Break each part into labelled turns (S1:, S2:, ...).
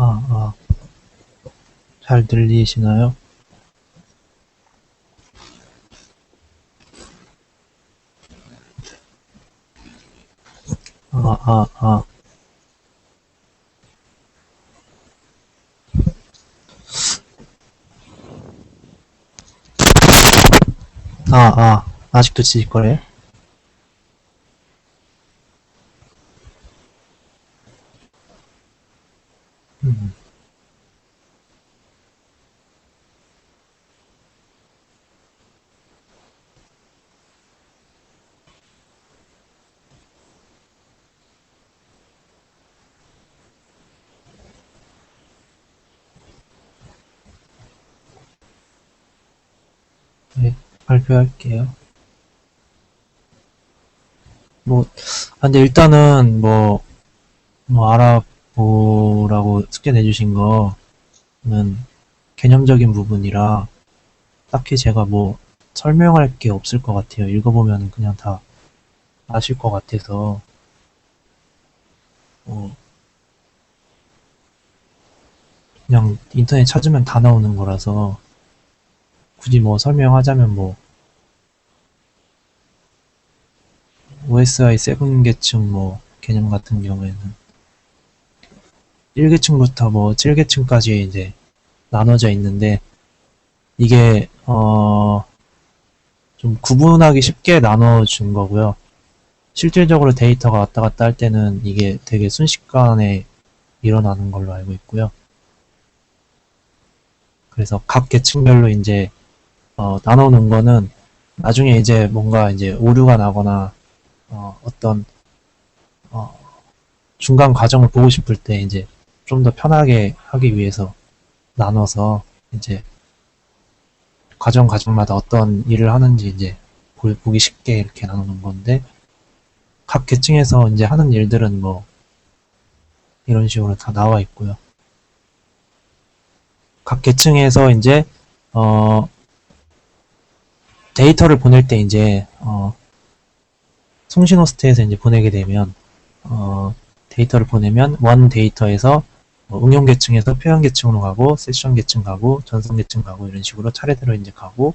S1: 아, 잘 들리시나요? 아, 아, 아, 아직도 지직거려요? 음, 네, 발표할게요. 뭐, 근데 일단은 알아보라고 숙제 내주신 거는 개념적인 부분이라 딱히 제가 설명할 게 없을 것 같아요. 읽어보면 그냥 다 아실 것 같아서, 어, 그냥 인터넷 찾으면 다 나오는 거라서 굳이 설명하자면 OSI 7계층 개념 같은 경우에는 1계층부터 7계층까지 이제 나눠져 있는데 이게 좀 구분하기 쉽게 나눠준 거고요. 실질적으로 데이터가 왔다 갔다 할 때는 이게 되게 순식간에 일어나는 걸로 알고 있고요. 그래서 각 계층별로 이제 나눠놓은 거는 나중에 이제 뭔가 이제 오류가 나거나 어떤 어, 중간 과정을 보고 싶을 때 이제 좀 더 편하게 하기 위해서 나눠서 이제 과정마다 어떤 일을 하는지 이제 보기 쉽게 이렇게 나누는 건데 각 계층에서 이제 하는 일들은 이런 식으로 다 나와 있고요. 각 계층에서 이제 어 데이터를 보낼 때 이제 송신 호스트에서 이제 보내게 되면 데이터를 보내면 원 데이터에서 응용 계층에서 표현 계층으로 가고 세션 계층 가고 전송 계층 가고 이런 식으로 차례대로 이제 가고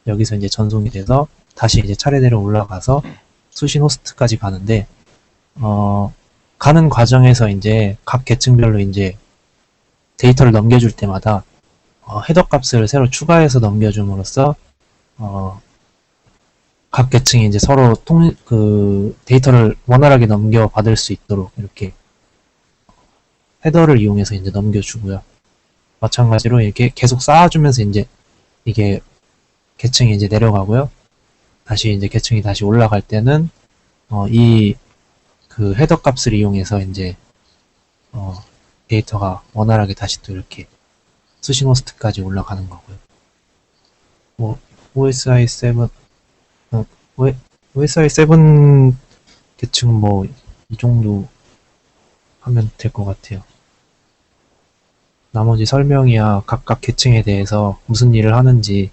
S1: 여기서 이제 전송이 돼서 다시 이제 차례대로 올라가서 수신 호스트까지 가는데 가는 과정에서 이제 각 계층별로 이제 데이터를 넘겨줄 때마다 헤더 값을 새로 추가해서 넘겨줌으로써 어, 각 계층이 이제 서로 데이터를 원활하게 넘겨받을 수 있도록 이렇게 헤더를 이용해서 이제 넘겨주고요. 마찬가지로 이렇게 계속 쌓아주면서 이제 이게 계층이 이제 내려가고요. 다시 이제 계층이 다시 올라갈 때는 이 그 헤더 값을 이용해서 이제 어, 데이터가 원활하게 다시 또 이렇게 수신 호스트까지 올라가는 거고요. OSI 7, OSI 7 계층 이 정도 하면 될 것 같아요. 나머지 설명이야 각각 계층에 대해서 무슨 일을 하는지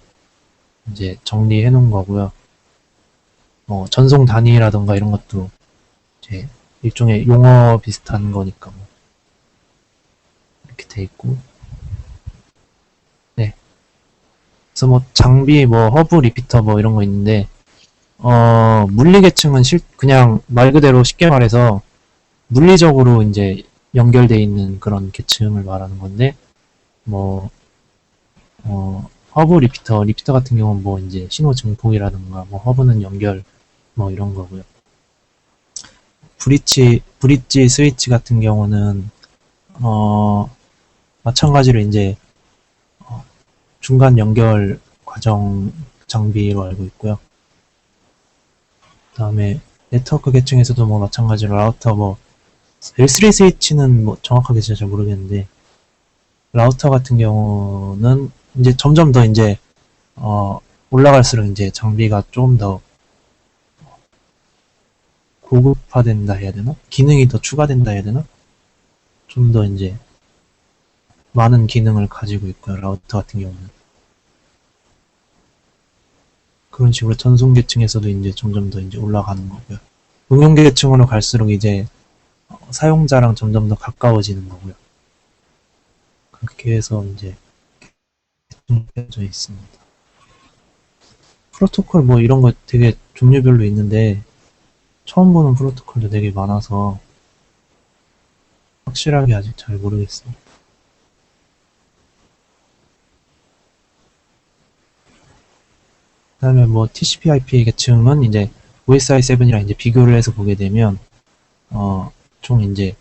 S1: 이제 정리해 놓은 거고요. 전송 단위라던가 이런 것도 이제 일종의 용어 비슷한 거니까 이렇게 돼 있고. 네. 그래서 장비 허브 리피터 이런 거 있는데 물리 계층은 그냥 말 그대로 쉽게 말해서 물리적으로 이제 연결돼 있는 그런 계층을 말하는 건데 뭐 허브 리피터 같은 경우는 이제 신호 증폭이라든가 허브는 연결 이런 거고요. 브릿지 스위치 같은 경우는 마찬가지로 이제 중간 연결 과정 장비로 알고 있고요. 그다음에 네트워크 계층에서도 마찬가지로 라우터 L3 스위치는 정확하게 진짜 잘 모르겠는데 라우터 같은 경우는 이제 점점 더 이제 올라갈수록 이제 장비가 조금 더 고급화된다 해야 되나? 기능이 더 추가된다 해야 되나? 좀 더 이제 많은 기능을 가지고 있고요. 라우터 같은 경우는 그런 식으로 전송 계층에서도 이제 점점 더 이제 올라가는 거고요. 응용 계층으로 갈수록 이제 사용자랑 점점 더 가까워지는 거고요. 그렇게 해서 이제 개통되어 있습니다. 프로토콜 뭐 이런 거 되게 종류별로 있는데 처음 보는 프로토콜도 되게 많아서 확실하게 아직 잘 모르겠어요. 그다음에 뭐 TCP/IP 계층은 이제 OSI7이랑 이제 비교를 해서 보게 되면 총 이제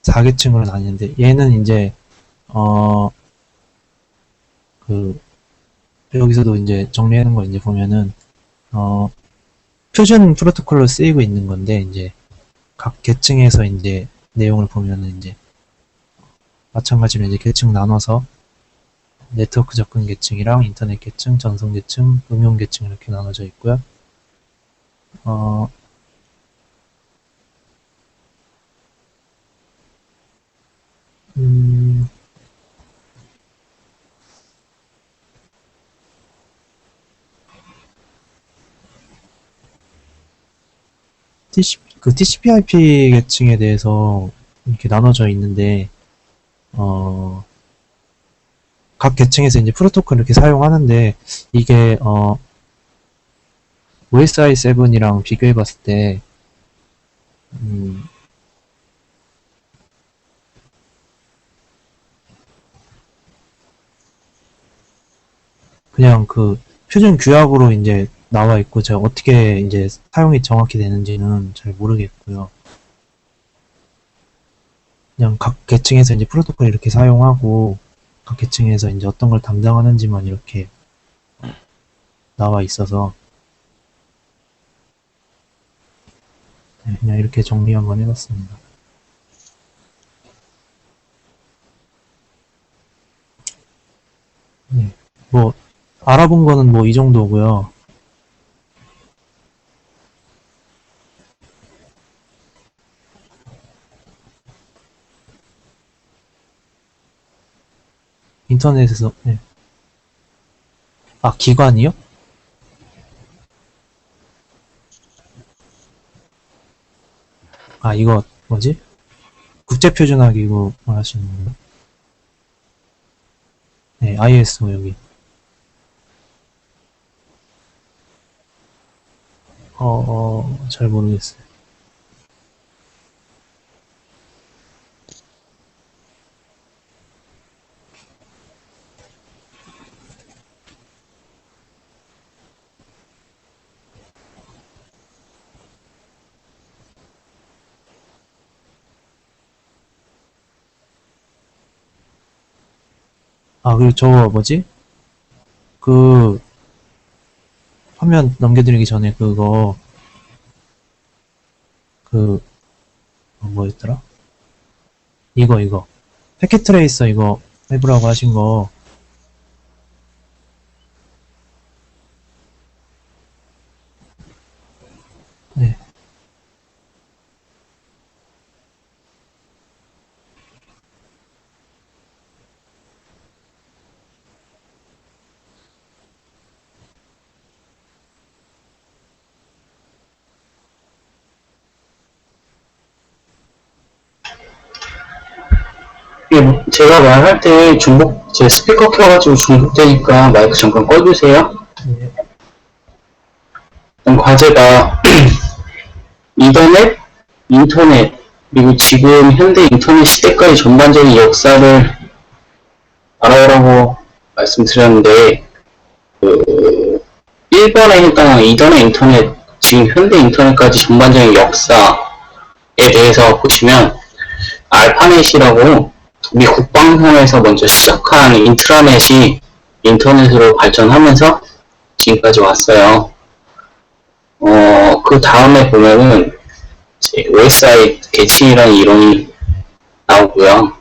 S1: 4계층으로 나뉘는데 얘는 이제 그 여기서도 이제 정리하는 거 이제 보면은 표준 프로토콜로 쓰이고 있는 건데 이제 각 계층에서 이제 내용을 보면은 이제 마찬가지로 이제 계층 나눠서 네트워크 접근 계층이랑 인터넷 계층, 전송 계층, 응용 계층 이렇게 나눠져 있고요. TCP/IP 계층에 대해서 이렇게 나눠져 있는데 각 계층에서 이제 프로토콜 이렇게 사용하는데 이게 OSI7이랑 비교해봤을 때 그냥 그 표준 규약으로 이제 나와 있고 제가 어떻게 이제 사용이 정확히 되는지는 잘 모르겠고요. 그냥 각 계층에서 이제 프로토콜 이렇게 사용하고 각 계층에서 이제 어떤 걸 담당하는지만 이렇게 나와 있어서 네, 그냥 이렇게 정리 한번 해봤습니다. 네, 뭐 알아본 거는 뭐 이 정도고요. 인터넷에서 네. 아 기관이요? 아 이거 뭐지? 국제표준화기구 말하시는 건가요? 네, ISO 여기. 잘 모르겠어요. 아, 그리고 저거 뭐지? 그, 화면 넘겨드리기 전에 그거, 그, 뭐였더라? 이거. 패킷 트레이서 이거 해보라고 하신 거, 네.
S2: 제가 말할 때 제 스피커 켜가지고 중복되니까 마이크 잠깐 꺼주세요.
S1: 네.
S2: 과제가 이더넷, 인터넷, 그리고 지금 현대 인터넷 시대까지 전반적인 역사를 알아보라고 말씀드렸는데, 1번에 해당하는 이더넷, 인터넷, 지금 현대 인터넷까지 전반적인 역사에 대해서 보시면, 알파넷이라고 우리 국방선에서 먼저 시작한 인트라넷이 인터넷으로 발전하면서 지금까지 왔어요. 그 다음에 보면은 OSI 계층이라는 이론이 나오고요.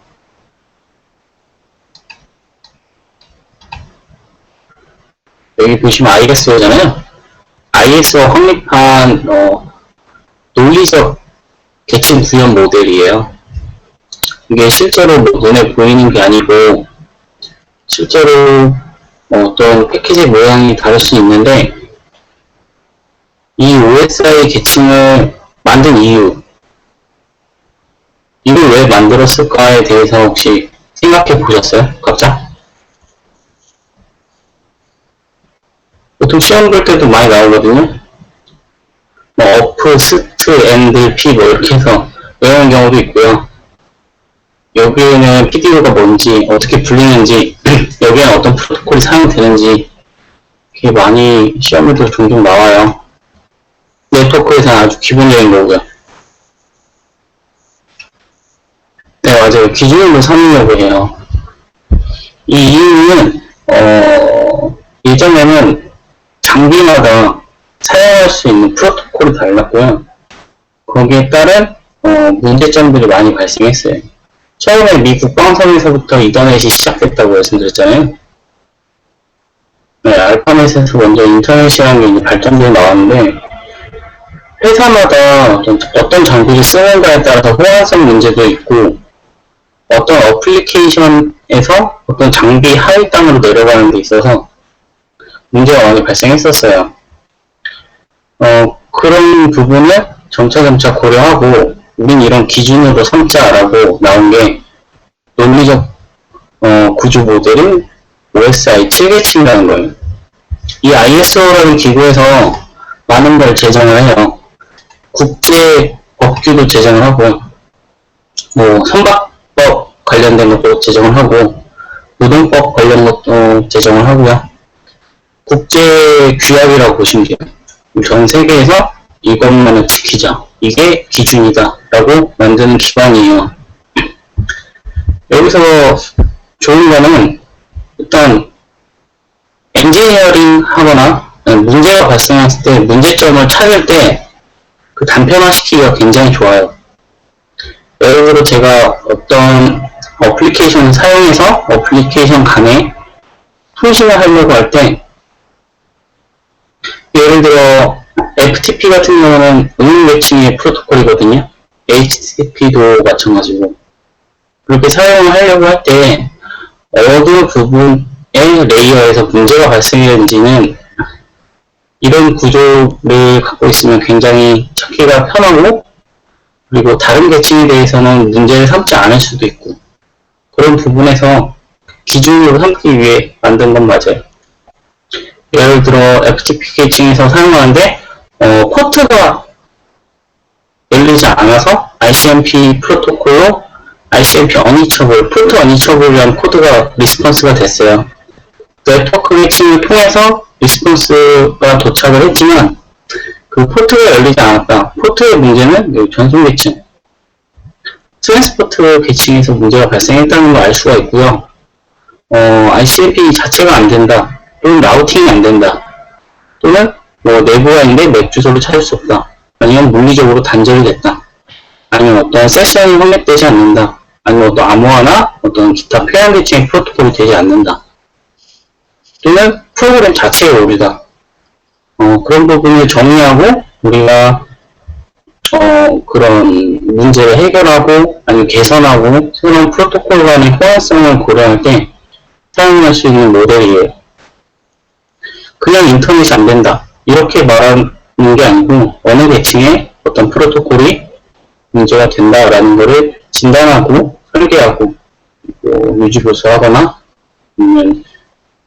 S2: 여기 보시면 ISO잖아요. ISO가 확립한 논리적 계층 구현 모델이에요. 이게 실제로 뭐 눈에 보이는 게 아니고 실제로 어떤 패키지 모양이 다를 수 있는데 이 OSI 계층을 만든 이유, 이걸 왜 만들었을까에 대해서 혹시 생각해 보셨어요? 각자? 보통 시험 볼 때도 많이 나오거든요. 뭐 어프, 스트, 엔드, 피 뭐 이렇게 해서 외우는 경우도 있고요. 여기에는 PDO가 뭔지, 어떻게 불리는지, 여기에는 어떤 프로토콜이 사용되는지 이게 많이 시험에도 종종 나와요. 네트워크에서는 아주 기본적인 거고요. 네, 맞아요. 기준으로 삼으려고 해요. 이 이유는, 예전에는 장비마다 사용할 수 있는 프로토콜이 달랐고요. 거기에 따른, 문제점들이 많이 발생했어요. 처음에 미 국방성에서부터 이더넷이 시작됐다고 말씀드렸잖아요. 네, 알파넷에서 먼저 인터넷이라는 게 이제 발전되어 나왔는데, 회사마다 어떤 장비를 쓰는가에 따라서 호환성 문제도 있고, 어떤 어플리케이션에서 어떤 장비 하위단으로 내려가는 데 있어서 문제가 많이 발생했었어요. 그런 부분을 점차점차 고려하고, 우린 이런 기준으로 삼자라고 나온 게 논리적 구조 모델인 OSI 7계층이라는 거예요. 이 ISO라는 기구에서 많은 걸 제정을 해요. 국제 법규도 제정을 하고, 뭐 선박법 관련된 것도 제정을 하고, 노동법 관련 것도 제정을 하고요. 국제 규약이라고 보시면 돼요. 전 세계에서 이것만을 지키자. 이게 기준이다. 라고 만드는 기관이에요. 여기서 좋은 거는 일단 엔지니어링 하거나 문제가 발생했을 때 문제점을 찾을 때 그 단편화시키기가 굉장히 좋아요. 예를 들어 제가 어떤 어플리케이션을 사용해서 어플리케이션 간에 통신을 하려고 할 때 예를 들어 FTP 같은 경우는 응용 매칭의 프로토콜이거든요. HTTP도 마찬가지고 그렇게 사용을 하려고 할 때 어느 부분의 레이어에서 문제가 발생했는지는 이런 구조를 갖고 있으면 굉장히 찾기가 편하고 그리고 다른 계층에 대해서는 문제를 삼지 않을 수도 있고 그런 부분에서 기준으로 삼기 위해 만든 건 맞아요. 예를 들어 FTP 계층에서 사용하는데 포트가 열리지 않아서 ICMP 프로토콜로 ICMP 어니처블, 포트 어니처블이라는 코드가 리스폰스가 됐어요. 네트워크 계층을 통해서 리스폰스가 도착을 했지만 그 포트가 열리지 않았다. 포트의 문제는 전송 계층, 트랜스포트 계층에서 문제가 발생했다는 걸 알 수가 있고요. ICMP 자체가 안 된다. 또는 라우팅이 안 된다. 또는 뭐 내부가 있는데 맥 주소를 찾을 수 없다. 아니면 물리적으로 단절이 됐다. 아니면 어떤 세션이 확립되지 않는다. 아니면 어떤 암호화나 어떤 기타 표현 계층의 프로토콜이 되지 않는다. 또는 프로그램 자체가 오류다. 그런 부분을 정리하고 우리가 그런 문제를 해결하고 아니면 개선하고 새로운 프로토콜 간의 호환성을 고려할 때 사용할 수 있는 모델이에요. 그냥 인터넷이 안 된다. 이렇게 말하는 게 아니고 어느 계층에 어떤 프로토콜이 문제가 된다라는 것을 진단하고 설계하고 유지보수하거나 아니면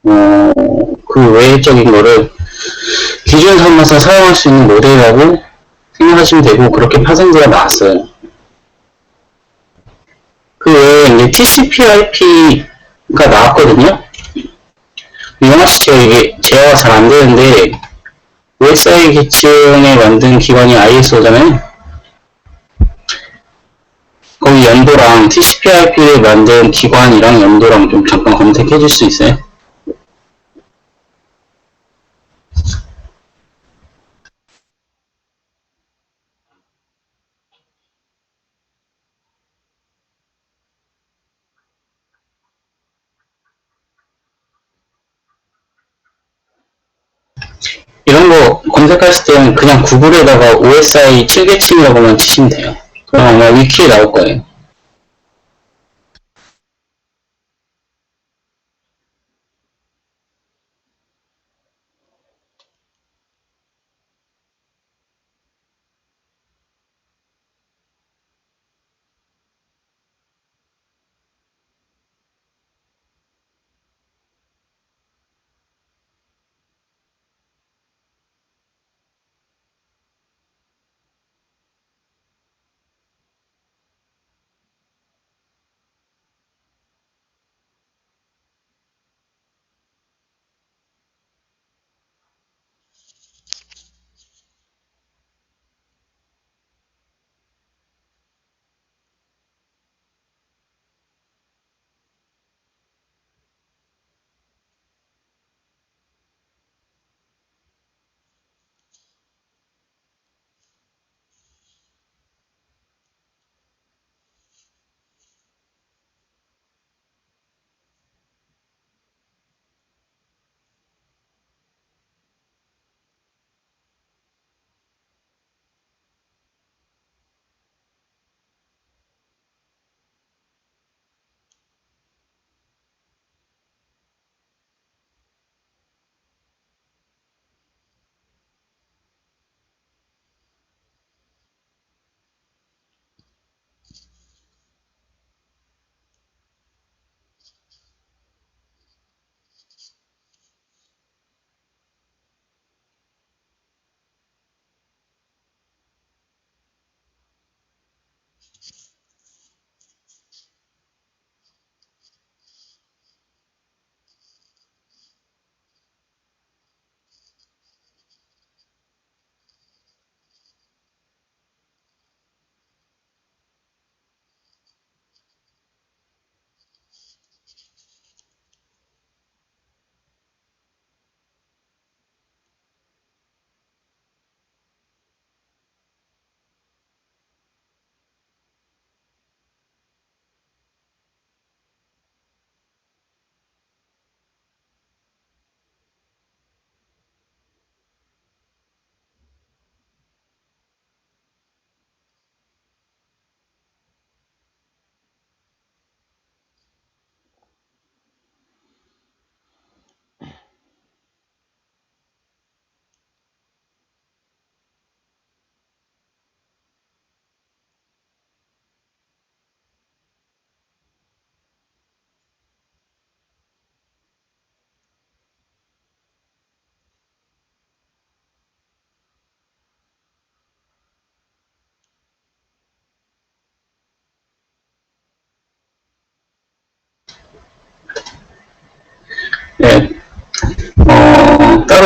S2: 그 외적인 거를 기준 삼아서 사용할 수 있는 모델이라고 생각하시면 되고 그렇게 파생제가 나왔어요. 그 외에 이제 TCP/IP가 나왔거든요. 영화씨 제가 이게 제어가 잘 안 되는데 OSI 계층에 만든 기관이 ISO잖아요. 거기 연도랑 TCP/IP를 만든 기관이랑 연도랑 좀 잠깐 검색해 줄 수 있어요? 이런 거 검색하실 때는 그냥 구글에다가 OSI 7계층이라고만 치시면 돼요. 그럼 아마 위키에 나올 거예요.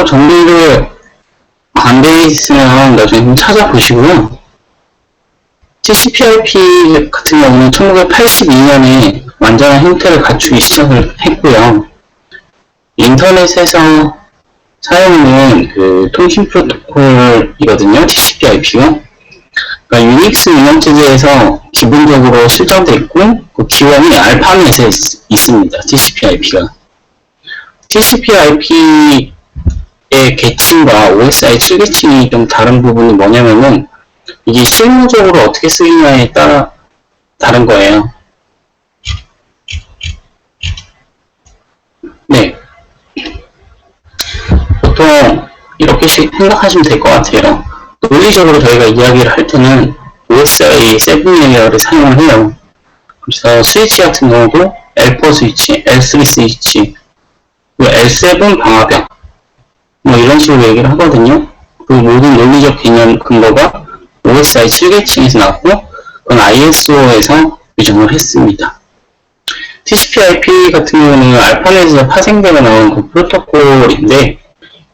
S2: 정리를 안 돼 있으면 나중에 좀 찾아보시고요. TCP/IP 같은 경우는 1982년에 완전한 형태를 갖추기 시작을 했고요. 인터넷에서 사용하는 그 통신 프로토콜이거든요. TCP/IP가. 그러니까 유닉스 운영체제에서 기본적으로 실정되어 있고 그 기원이 알파넷에 있습니다. TCP/IP가. TCP/IP의 계층과 OSI 7계층이 좀 다른 부분이 뭐냐면은 이게 실무적으로 어떻게 쓰이냐에 따라 다른 거예요. 네. 보통 이렇게 생각하시면 될 것 같아요. 논리적으로 저희가 이야기를 할 때는 OSI 7 레이어를 사용을 해요. 그래서 스위치 같은 경우도 L4 스위치, L3 스위치, L7 방화벽, 뭐 이런 식으로 얘기를 하거든요. 그 모든 논리적 개념 근거가 OSI 7계층에서 나왔고, 그건 ISO에서 규정을 했습니다. TCP/IP 같은 경우는 알파넷에서 파생되어 나온 그 프로토콜인데,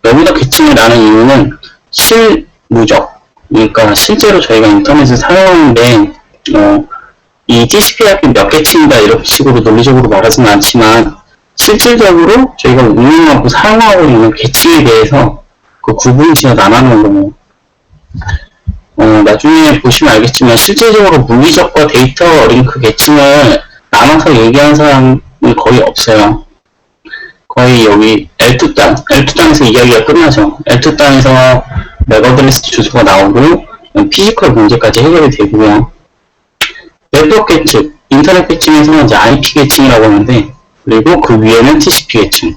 S2: 여기다 계층을 나눈 이유는 실무적, 그러니까 실제로 저희가 인터넷을 사용하는데 이 TCP/IP 몇 계층이다 이런 식으로 논리적으로 말하지는 않지만 실질적으로 저희가 운영하고 사용하고 있는 계층에 대해서 그 구분지어 나눠놓은 거예요. 나중에 보시면 알겠지만 실질적으로 물리적과 데이터 링크 계층을 나눠서 얘기하는 사람은 거의 없어요. 거의 여기 L2단에서 이야기가 끝나죠. L2단에서 맥어드레스 주소가 나오고 피지컬 문제까지 해결이 되고요. 네트워크 계층, 인터넷 계층에서는 이제 IP 계층이라고 하는데, 그리고 그 위에는 TCP 계층.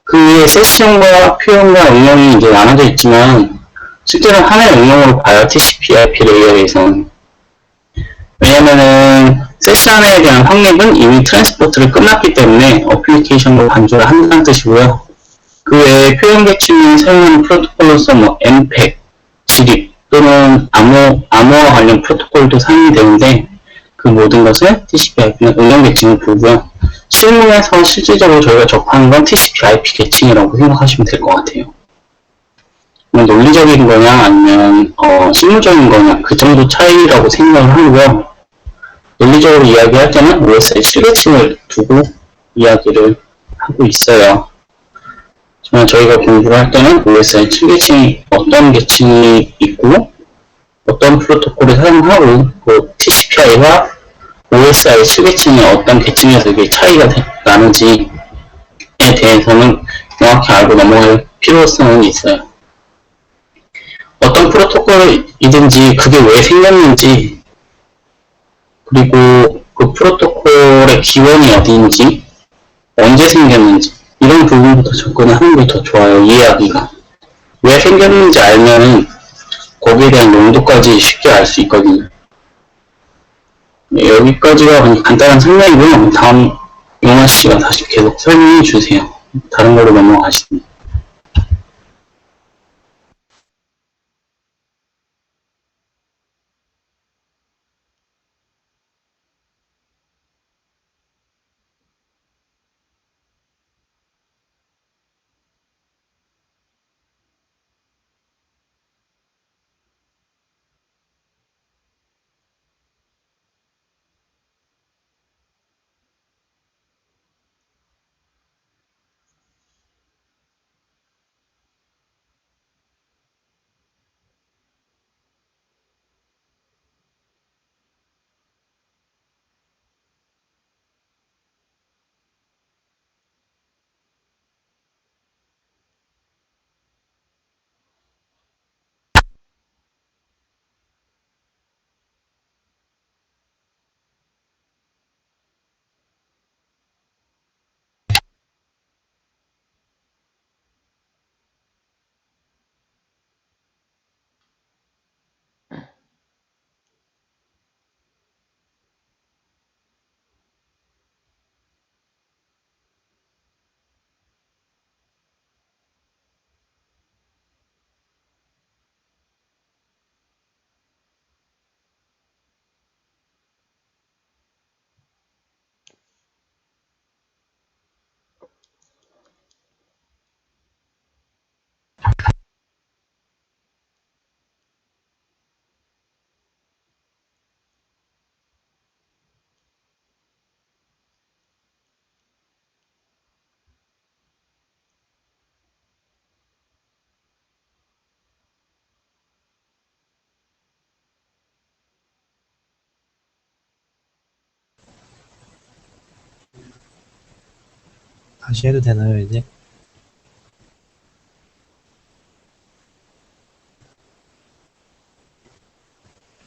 S2: 그 위에 세션과 표현과 응용이 이제 나눠져 있지만 실제로 하나의 응용으로 봐요. TCP/IP 레이어에서는. 왜냐면은 세션에 대한 확립은 이미 트랜스포트를 끝났기 때문에 어플리케이션으로 간주를 한다는 뜻이고요. 그 외에 표현 계층을 사용하는 프로토콜로서 뭐 MPEG, 지립 또는 암호화 관련 프로토콜도 사용이 되는데 그 모든 것을 TCP/IP는 응용 계층을 부르고요. 실무에서 실질적으로 저희가 접하는 건 TCP/IP 계층이라고 생각하시면 될 것 같아요. 논리적인 거냐 아니면 실무적인 거냐 그 정도 차이라고 생각을 하고요. 논리적으로 이야기할 때는 OSI 7계층을 두고 이야기를 하고 있어요. 하지만 저희가 공부를 할 때는 OSI 7계층이 어떤 계층이 있고 어떤 프로토콜을 사용하고 그 TCP/I와 OSI 7계층이 어떤 계층에서 이게 차이가 나는지에 대해서는 명확히 알고 넘어갈 필요성은 있어요. 어떤 프로토콜이든지 그게 왜 생겼는지 그리고 그 프로토콜의 기원이 어디인지 언제 생겼는지 이런 부분부터 접근을 하는 게 더 좋아요. 이해하기가. 왜 생겼는지 알면은 거기에 대한 용도까지 쉽게 알 수 있거든요. 네, 여기까지가 간단한 설명이고요. 다음 용화 씨가 다시 계속 설명해 주세요. 다른 걸로 넘어가시면.
S1: 다시 해도 되나요, 이제?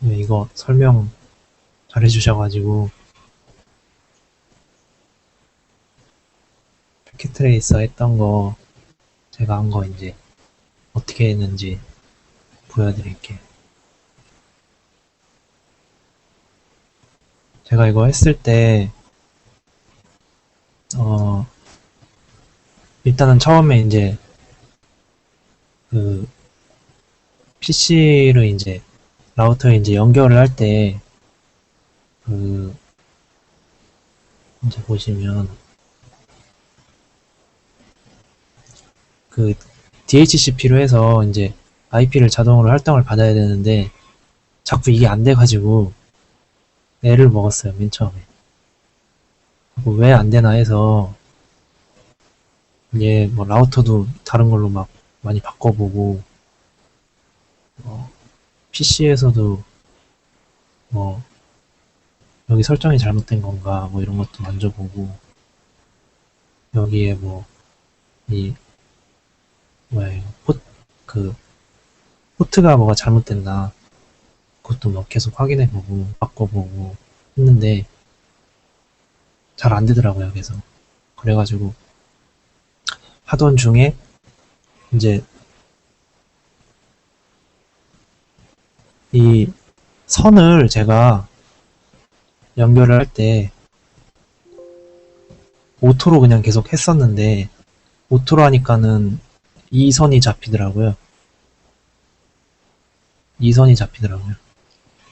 S1: 네, 이거 설명 잘해주셔가지고, 패킷 트레이서 했던 거, 제가 한 거 이제 어떻게 했는지 보여드릴게요. 제가 이거 했을 때, 어, 일단은 처음에 이제 그 PC를 이제 라우터에 이제 연결을 할 때, 그, 이제 보시면, 그 DHCP로 해서 이제 IP를 자동으로 할당을 받아야 되는데, 자꾸 이게 안 돼가지고, 애를 먹었어요, 맨 처음에. 왜 안 되나 해서, 이게 뭐 라우터도 다른 걸로 막 많이 바꿔보고, PC에서도 뭐, 여기 설정이 잘못된 건가, 뭐 이런 것도 만져보고, 여기에 뭐, 이, 뭐야, 이거, 그, 포트가 뭐가 잘못됐나, 그것도 막 계속 확인해보고, 바꿔보고 했는데, 잘 안 되더라고요, 계속. 그래가지고, 하던 중에, 이제, 이 선을 제가 연결을 할 때, 오토로 그냥 계속 했었는데, 오토로 하니까는 이 선이 잡히더라고요. 이 선이 잡히더라고요.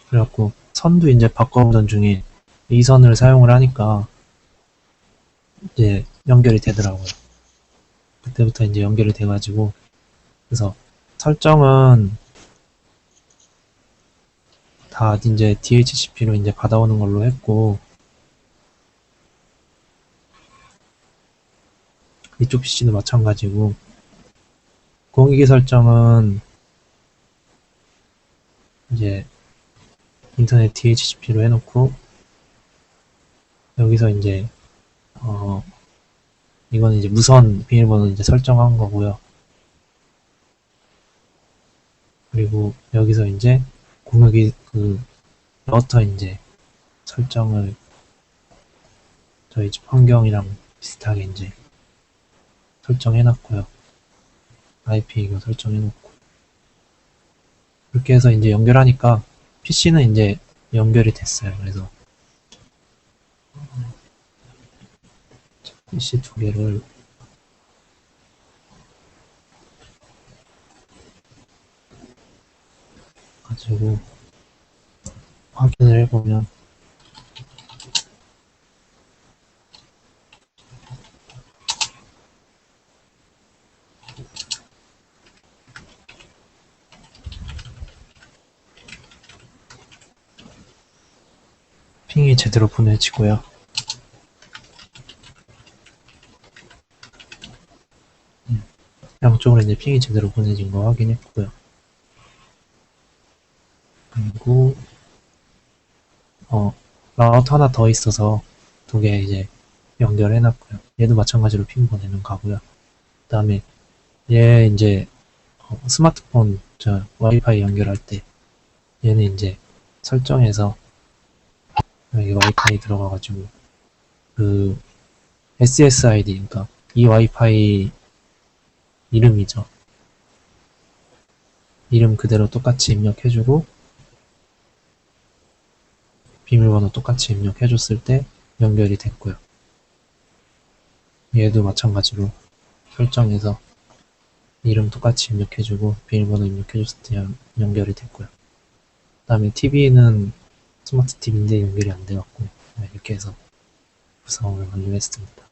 S1: 그래갖고, 선도 이제 바꿔보던 중에 이 선을 사용을 하니까, 이제 연결이 되더라고요. 그때부터 이제 연결이 돼가지고, 그래서 설정은 다 이제 DHCP로 이제 받아오는 걸로 했고, 이쪽 PC도 마찬가지고, 공유기 설정은 이제 인터넷 DHCP로 해놓고, 여기서 이제, 이거는 이제 무선 비밀번호 이제 설정한 거고요. 그리고 여기서 이제 공유기 그 러터 이제 설정을 저희 집 환경이랑 비슷하게 이제 설정해놨고요. IP 이거 설정해놓고. 그렇게 해서 이제 연결하니까 PC는 이제 연결이 됐어요. 그래서 PC 두 개를 가지고 확인을 해보면 핑이 제대로 보내지고요. 양쪽으로 이제 핑이 제대로 보내진 거 확인했고요. 그리고 라우터 하나 더 있어서 두 개 이제 연결해놨고요. 얘도 마찬가지로 핑 보내는 거고요. 그 다음에 얘 이제 스마트폰 저 와이파이 연결할 때 얘는 이제 설정해서 여기 와이파이 들어가가지고 그 SSID 그러니까 이 와이파이 이름이죠. 이름 그대로 똑같이 입력해주고 비밀번호 똑같이 입력해줬을 때 연결이 됐고요. 얘도 마찬가지로 설정해서 이름 똑같이 입력해주고 비밀번호 입력해줬을 때 연결이 됐고요. 그 다음에 TV는 스마트 TV인데 연결이 안 돼갖고 이렇게 해서 구성을 완료했습니다.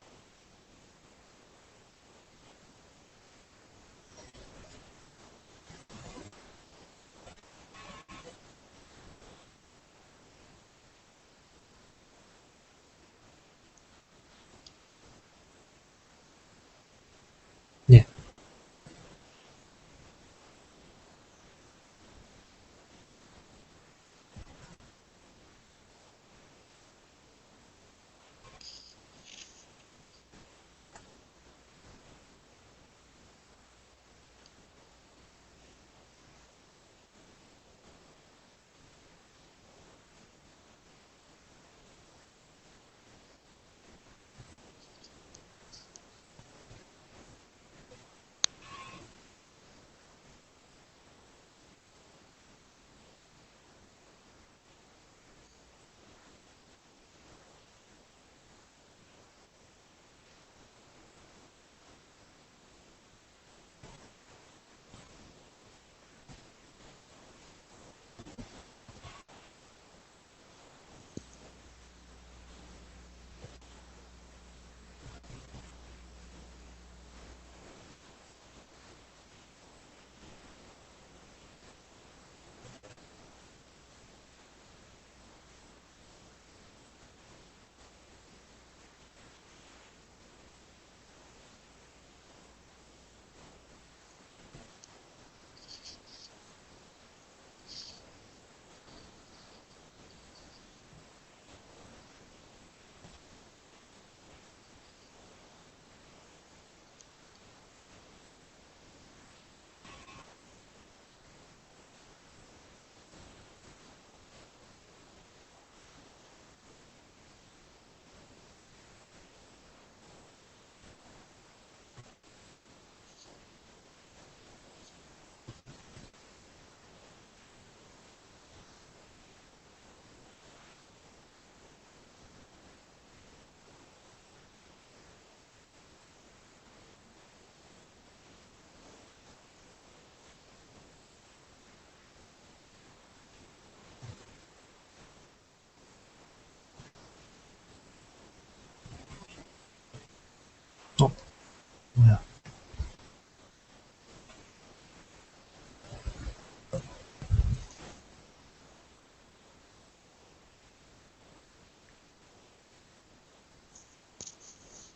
S1: 네,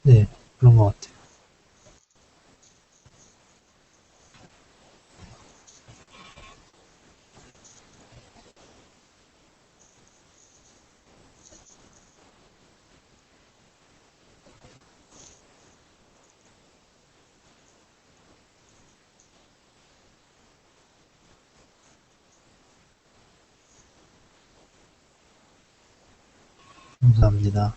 S1: 네, 그런 것 같아요. 감사합니다.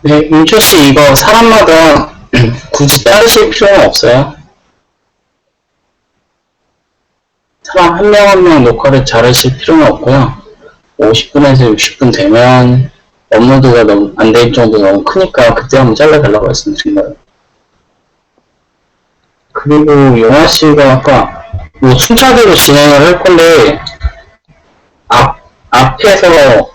S2: 네, 민초 씨 이거 사람마다 굳이 따르실 필요는 없어요. 사람 한 명 한 명 녹화를 잘하실 필요는 없고요. 50분에서 60분 되면 업로드가 너무 안 될 정도 너무 크니까 그때 한번 잘라달라고 말씀드린 거예요. 그리고 영화 씨가 아까 뭐 순차대로 진행을 할 건데 앞에서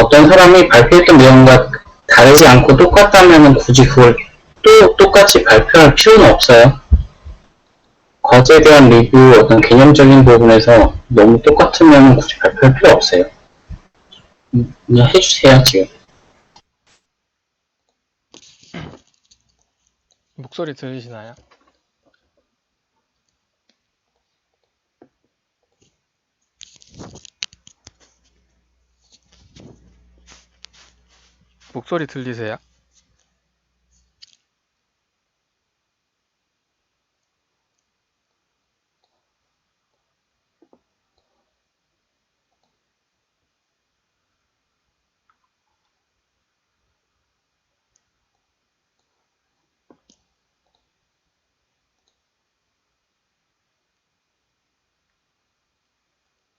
S2: 어떤 사람이 발표했던 내용과 다르지 않고 똑같다면 굳이 그걸 또 똑같이 발표할 필요는 없어요. 과제에 대한 리뷰 어떤 개념적인 부분에서 너무 똑같으면 굳이 발표할 필요 없어요. 그냥 해주세요 지금.
S3: 목소리 들리시나요? 목소리 들리세요?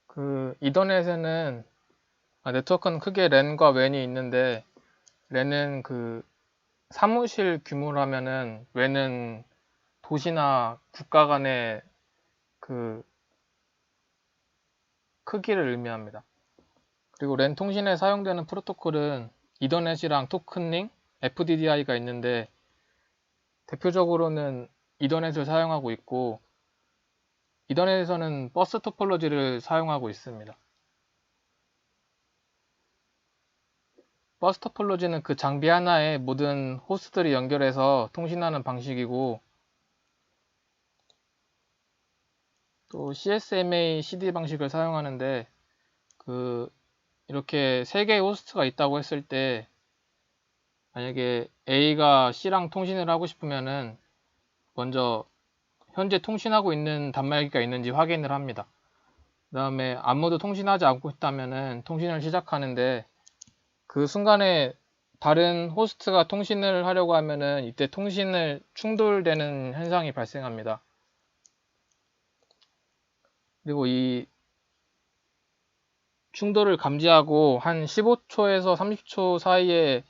S3: 그 이더넷에는 네트워크는 크게 랜과 웬이 있는데 랜은 그 사무실 규모라면은 웬은 도시나 국가 간의 그 크기를 의미합니다. 그리고 랜 통신에 사용되는 프로토콜은 이더넷이랑 토큰링, FDDI가 있는데 대표적으로는 이더넷을 사용하고 있고 이더넷에서는 버스 토폴로지를 사용하고 있습니다. 버스 토폴로지는 그 장비 하나에 모든 호스트들이 연결해서 통신하는 방식이고 또 CSMA CD 방식을 사용하는데 그 이렇게 세 개의 호스트가 있다고 했을 때 만약에 A가 C랑 통신을 하고 싶으면은 먼저 현재 통신하고 있는 단말기가 있는지 확인을 합니다. 그 다음에 아무도 통신하지 않고 있다면은 통신을 시작하는데 그 순간에 다른 호스트가 통신을 하려고 하면은 이때 통신을 충돌되는 현상이 발생합니다. 그리고 이 충돌을 감지하고 한 15초에서 30초 사이에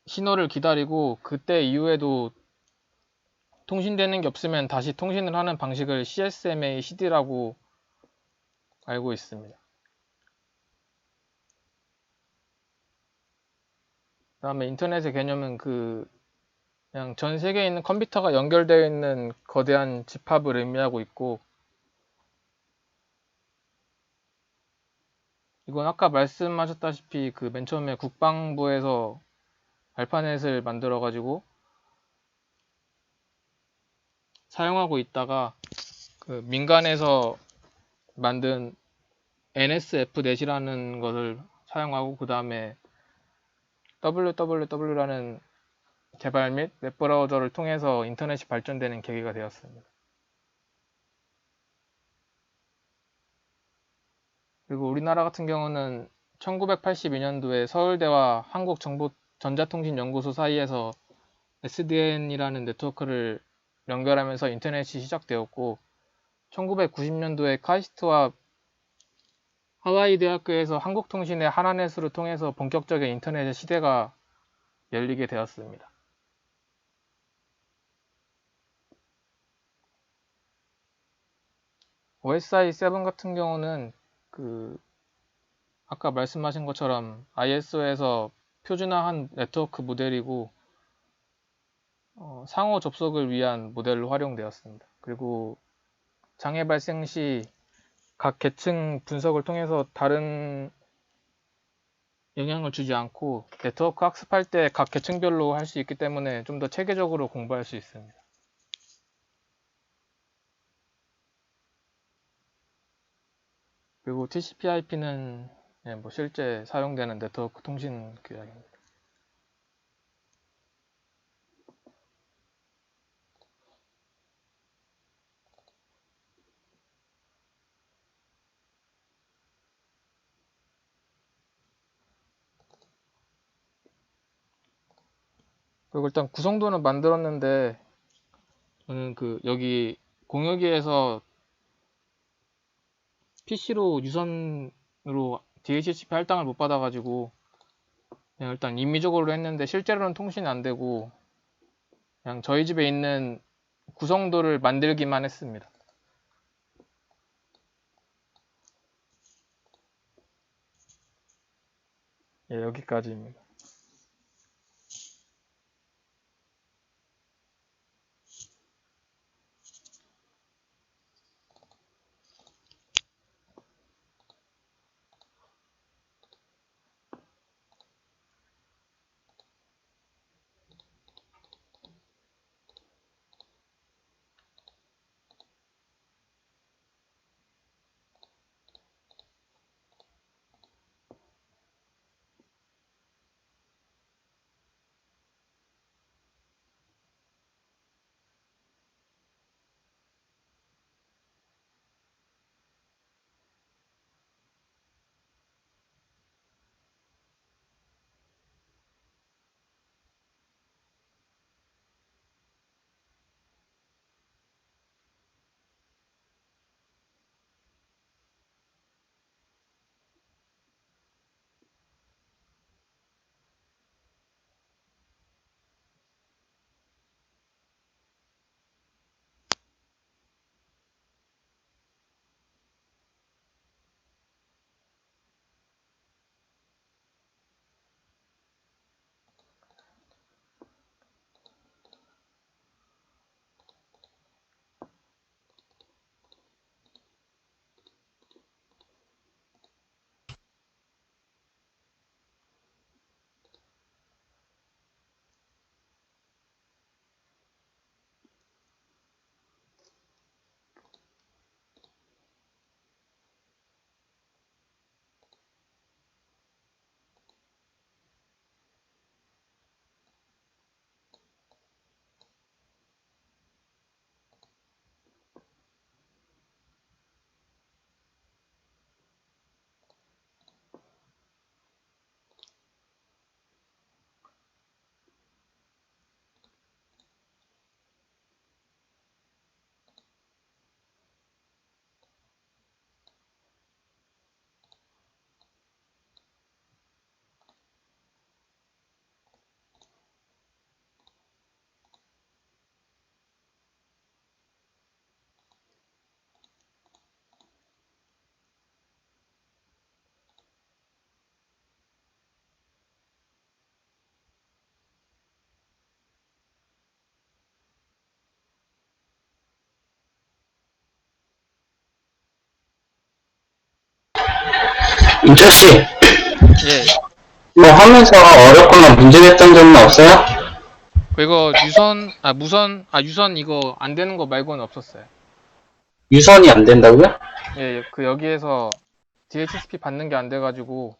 S3: 신호를 기다리고 그때 이후에도 통신되는 게 없으면 다시 통신을 하는 방식을 CSMA CD라고 알고 있습니다. 그 다음에 인터넷의 개념은 그 그냥 전 세계에 있는 컴퓨터가 연결되어 있는 거대한 집합을 의미하고 있고, 이건 아까 말씀하셨다시피 그 맨 처음에 국방부에서 알파넷을 만들어 가지고 사용하고 있다가 그 민간에서 만든 NSFNet이라는 것을 사용하고, 그 다음에 www라는 개발 및 웹브라우저를 통해서 인터넷이 발전되는 계기가 되었습니다. 그리고 우리나라 같은 경우는 1982년도에 서울대와 한국정보전자통신연구소 사이에서 SDN이라는 네트워크를 연결하면서 인터넷이 시작되었고, 1990년도에 카이스트와 하와이 대학교에서 한국통신의 하나넷으로 통해서 본격적인 인터넷의 시대가 열리게 되었습니다. OSI7 같은 경우는 그 아까 말씀하신 것처럼 ISO에서 표준화한 네트워크 모델이고, 상호 접속을 위한 모델로 활용되었습니다. 그리고 장애 발생 시 각 계층 분석을 통해서 다른 영향을 주지 않고 네트워크 학습할 때 각 계층별로 할 수 있기 때문에 좀 더 체계적으로 공부할 수 있습니다. 그리고 TCP/IP는 뭐 실제 사용되는 네트워크 통신 규약입니다. 그리고 일단 구성도는 만들었는데, 저는 그 여기 공유기에서 PC로 유선으로 DHCP 할당을 못 받아가지고 그냥 일단 임의적으로 했는데 실제로는 통신이 안 되고 그냥 저희 집에 있는 구성도를 만들기만 했습니다. 예, 여기까지입니다.
S2: 인철씨,
S3: 예.
S2: 뭐 하면서 어렵거나 문제됐던 점은 없어요?
S3: 그리고 유선 이거 안 되는 거 말고는 없었어요.
S2: 유선이 안 된다고요?
S3: 예, 그 여기에서 DHCP 받는 게 안 돼가지고,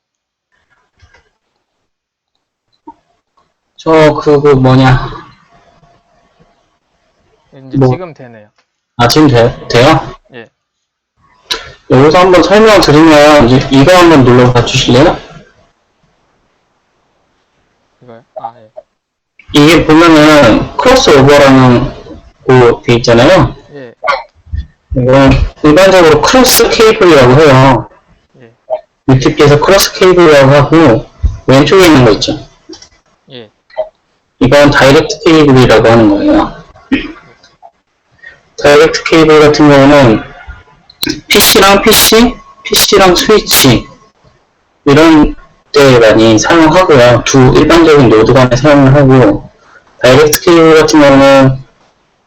S2: 그거 뭐냐.
S3: 이제
S2: 뭐.
S3: 지금 되네요.
S2: 지금 돼요?
S3: 예.
S2: 여기서 한번 설명 드리면, 이거 한번 눌러봐 주실래요?
S3: 이거요? 예.
S2: 이게 보면은, 크로스오버라는 거 돼 있잖아요.
S3: 예.
S2: 이건 일반적으로 크로스 케이블이라고 해요.
S3: 예.
S2: UTP에서 크로스 케이블이라고 하고, 왼쪽에 있는 거 있죠.
S3: 예.
S2: 이건 다이렉트 케이블이라고 하는 거예요. 다이렉트 케이블 같은 경우는 PC랑 PC, PC랑 스위치 이런 때 많이 사용하고요. 두 일반적인 노드 간에 사용을 하고, 다이렉트 케이블 같은 경우는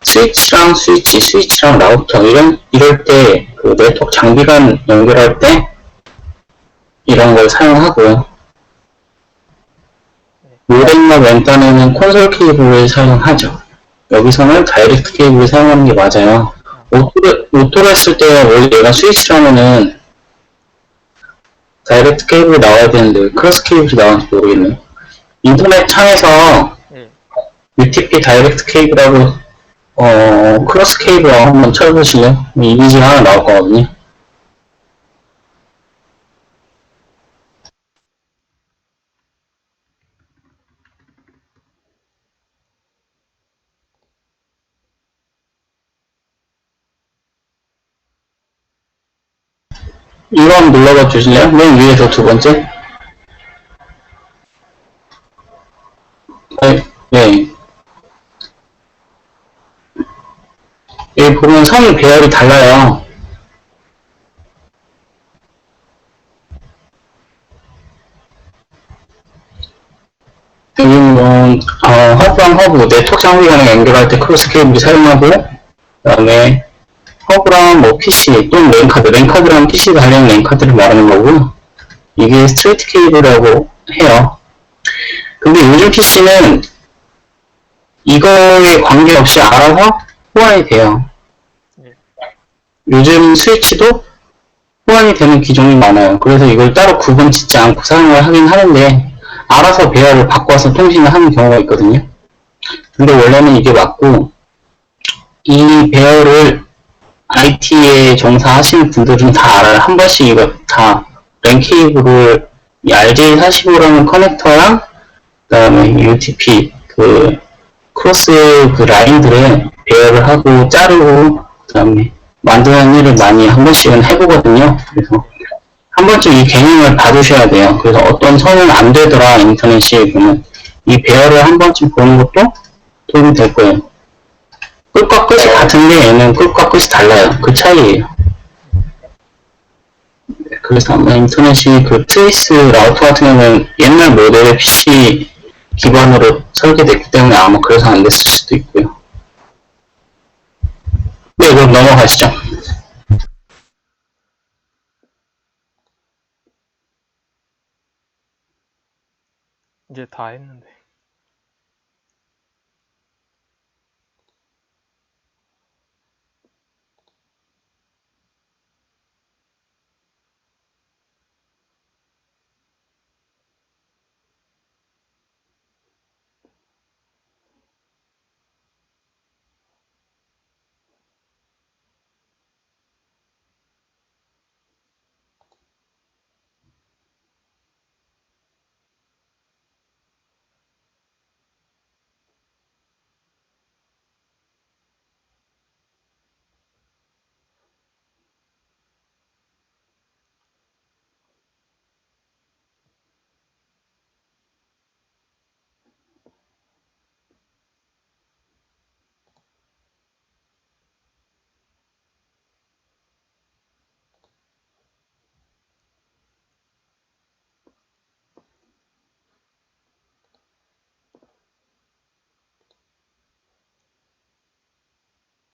S2: 스위치랑 스위치, 스위치랑 라우터 이럴 때 그 네트워크 장비 간 연결할 때 이런 걸 사용하고요. 모뎀과 랜단에는 콘솔 케이블을 사용하죠. 여기서는 다이렉트 케이블을 사용하는 게 맞아요. 오토로 했을 때 원래 얘가 스위치라면은 다이렉트 케이블이 나와야 되는데 왜 크로스 케이블이 나왔는지 모르겠네요. 인터넷 창에서
S3: 예.
S2: UTP 다이렉트 케이블하고 크로스 케이블하고 한번 쳐보실래요? 이미지가 하나 나올 거거든요. 이거 한번 눌러봐 주실래요? 맨 위에서 두 번째. 네. 여기 보면 선 배열이 달라요. 여기는 허브랑 허브, 네트워크 장비랑 연결할 때 크로스 케이블을 사용하고, 그 다음에 허브랑 뭐 PC 또는 랜카드랑 PC 관련 랜카드를 말하는 거고, 이게 스트레이트 케이블이라고 해요. 근데 요즘 PC는 이거에 관계없이 알아서 호환이 돼요. 요즘 스위치도 호환이 되는 기종이 많아요. 그래서 이걸 따로 구분 짓지 않고 사용을 하긴 하는데, 알아서 배열을 바꿔서 통신을 하는 경우가 있거든요. 근데 원래는 이게 맞고, 이 배열을 IT에 종사하시는 분들은 다 알아요. 한 번씩 이거 다 랜 케이블을 RJ45라는 커넥터랑 그 다음에 UTP 크로스 라인들을 배열을 하고 자르고 그 다음에 만드는 일을 많이 한 번씩은 해보거든요. 그래서 한 번쯤 이 개념을 봐두셔야 돼요. 그래서 어떤 선은 안 되더라 인터넷이 보면 이 배열을 한 번쯤 보는 것도 도움이 될 거예요. 끝과 끝이 같은데 얘는 끝과 끝이 달라요. 그 차이예요. 그래서 아마 인터넷이 트레이스 라우터 같은 경우는 옛날 모델의 PC 기반으로 설계됐기 때문에 아마 그래서 안 됐을 수도 있고요. 네, 그럼 넘어가시죠.
S3: 이제 다 했는데.